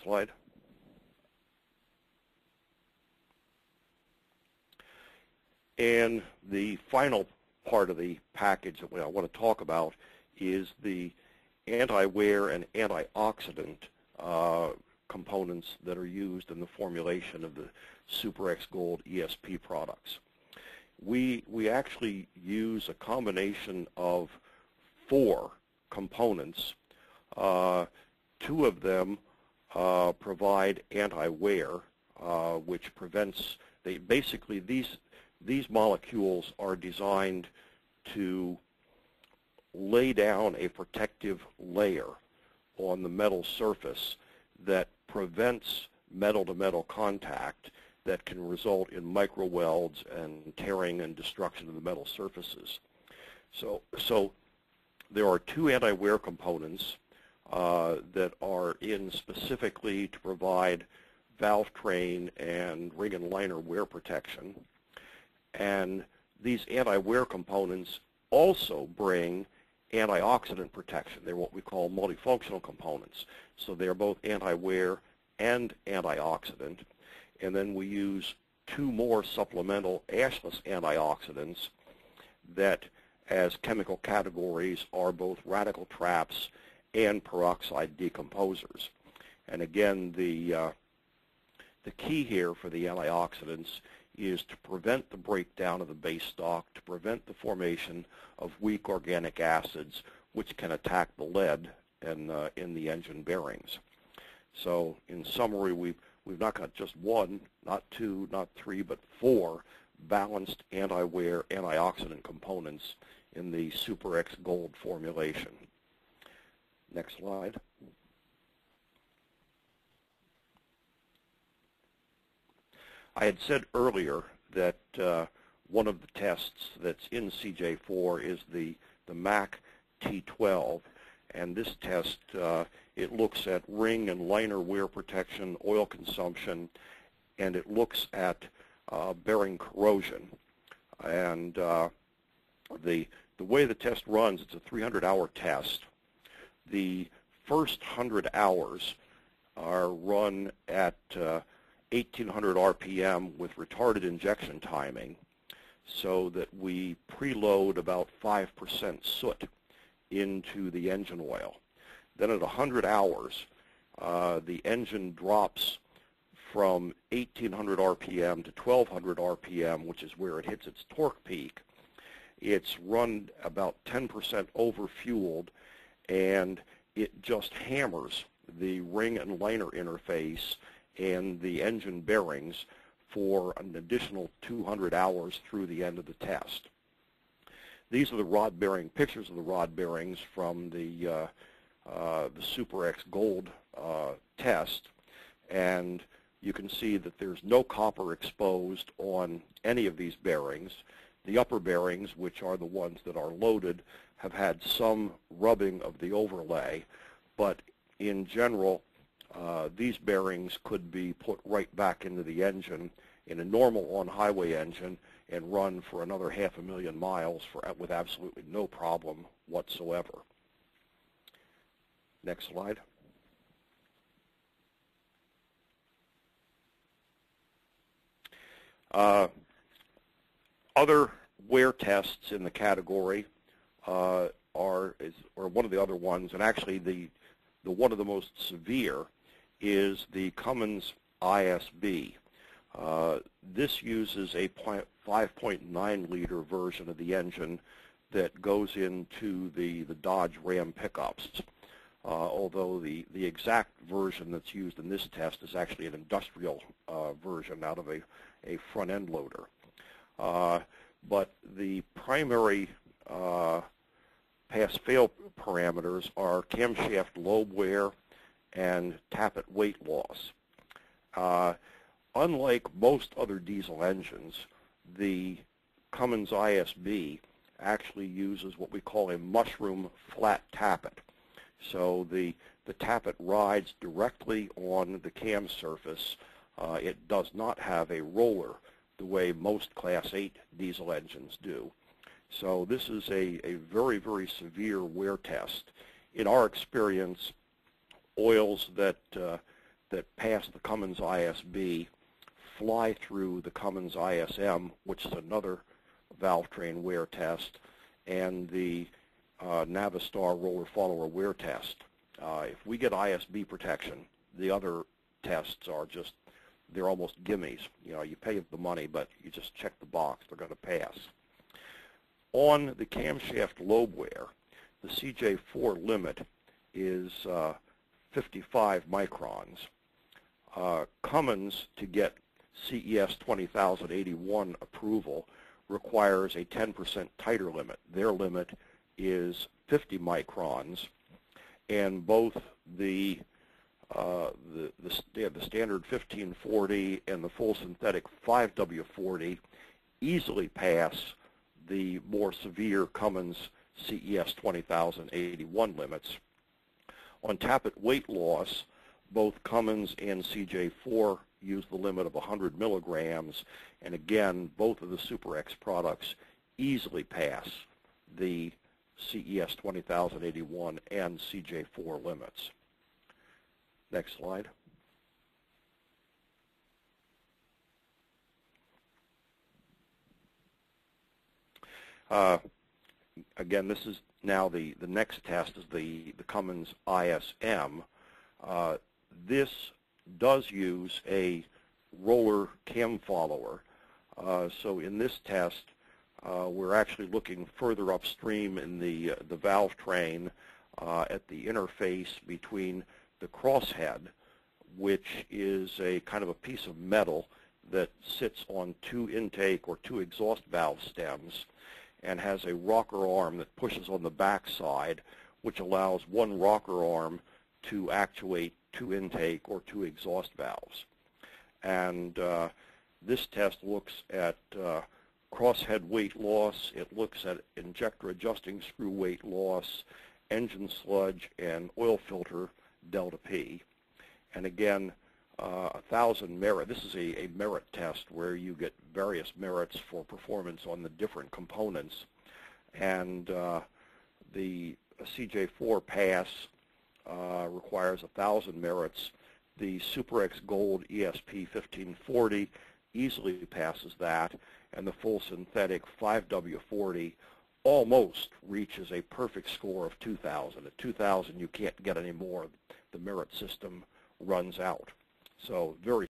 slide. And the final part of the package that I want to talk about is the anti-wear and antioxidant components that are used in the formulation of the Suprex Gold ESP products. We actually use a combination of 4 components. 2 of them provide anti-wear, which prevents, basically these molecules are designed to lay down a protective layer on the metal surface that prevents metal-to-metal contact that can result in micro welds and tearing and destruction of the metal surfaces. So there are 2 anti-wear components that are in specifically to provide valve train and ring and liner wear protection. And these anti-wear components also bring antioxidant protection. They're what we call multifunctional components. So they're both anti-wear and antioxidant. And then we use 2 more supplemental ashless antioxidants that, as chemical categories, are both radical traps and peroxide decomposers. And again, the key here for the antioxidants is to prevent the breakdown of the base stock, to prevent the formation of weak organic acids, which can attack the lead in the engine bearings. So in summary, we've not got just 1, not 2, not 3, but 4 balanced anti-wear antioxidant components in the Suprex Gold formulation. Next slide. I had said earlier that one of the tests that's in CJ4 is the MAC T12, and this test, it looks at ring and liner wear protection, oil consumption, and it looks at bearing corrosion. And the way the test runs, it's a 300-hour test. The first 100 hours are run at 1,800 RPM with retarded injection timing, so that we preload about 5% soot into the engine oil. Then at 100 hours, the engine drops from 1,800 RPM to 1,200 RPM, which is where it hits its torque peak. It's run about 10% over-fueled, and it just hammers the ring and liner interface and the engine bearings for an additional 200 hours through the end of the test. These are the rod bearing pictures of the rod bearings from the Suprex Gold test, and you can see that there's no copper exposed on any of these bearings. The upper bearings, which are the ones that are loaded, have had some rubbing of the overlay, but in general, these bearings could be put right back into the engine in a normal on-highway engine and run for another 500,000 miles with absolutely no problem whatsoever. Next slide. Other wear tests in the category are one of the other ones, and actually the one of the most severe is the Cummins ISB. This uses a 5.9 liter version of the engine that goes into the Dodge Ram pickups, although the exact version that's used in this test is actually an industrial version out of a front end loader. But the primary pass-fail parameters are camshaft lobe wear and tappet weight loss. Unlike most other diesel engines, the Cummins ISB actually uses what we call a mushroom flat tappet. So the tappet rides directly on the cam surface. It does not have a roller the way most Class 8 diesel engines do. So this is a very, very severe wear test. In our experience, oils that that pass the Cummins ISB fly through the Cummins ISM, which is another valve train wear test, and the Navistar roller follower wear test. If we get ISB protection, the other tests are just, they're almost gimmies. You know, you pay the money, but you just check the box, they're going to pass. On the camshaft lobe wear, the CJ4 limit is 55 microns. Cummins, to get CES 20081 approval, requires a 10% tighter limit. Their limit is 50 microns, and both the standard 1540 and the full synthetic 5W40 easily pass the more severe Cummins CES 20081 limits. On tappet weight loss, both Cummins and CJ4 use the limit of 100 milligrams, and again, both of the Suprex products easily pass the CES 20081 and CJ4 limits. Next slide. Again, this is now the next test is the Cummins ISM. This does use a roller cam follower. So in this test, we're actually looking further upstream in the valve train at the interface between the crosshead, which is a kind of a piece of metal that sits on two intake or two exhaust valve stems, and has a rocker arm that pushes on the back side, which allows one rocker arm to actuate two intake or two exhaust valves. And this test looks at crosshead weight loss, it looks at injector adjusting screw weight loss, engine sludge, and oil filter delta P. And again, 1,000 merit. This is a merit test where you get various merits for performance on the different components. And the CJ4 pass requires 1,000 merits. The Suprex Gold ESP 1540 easily passes that, and the full synthetic 5W40 almost reaches a perfect score of 2,000. At 2,000, you can't get any more. The merit system runs out. So very